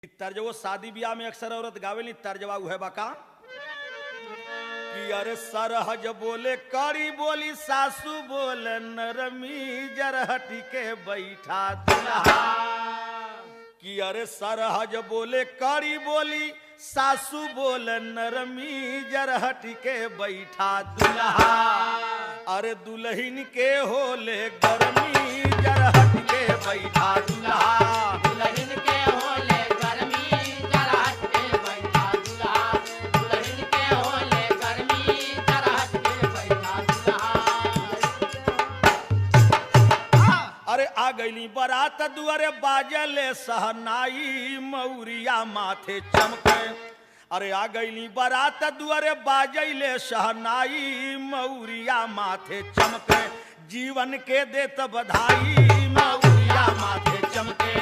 तर्जवो शादी ब्याह में अक्सर औरत गावेली तर्जवा है बका कि अरे सरहज बोले कड़ी बोली सासू बोले नरमी जरहटी के बैठा दुल्हा कि अरे सरहज बोले कड़ी बोली सासू बोले नरमी जरहटी के बैठा दुल्हा अरे दुल्हन के होले गर्मी जरहटी के बैठा दुल्हा दुल्हन के होले गर्मी जरहट के बैठा दुल्हा दुल्हन के होले गर्मी जरहट के बैठा दुल्हा। अरे आ गईली बारात दुआरे बाजले सहनाई मौरिया माथे चमके अरे आ गईली बारात दुआरे बाजले सहनाई मौरिया माथे चमके जीवन के देत बधाई मौरिया माथे चमके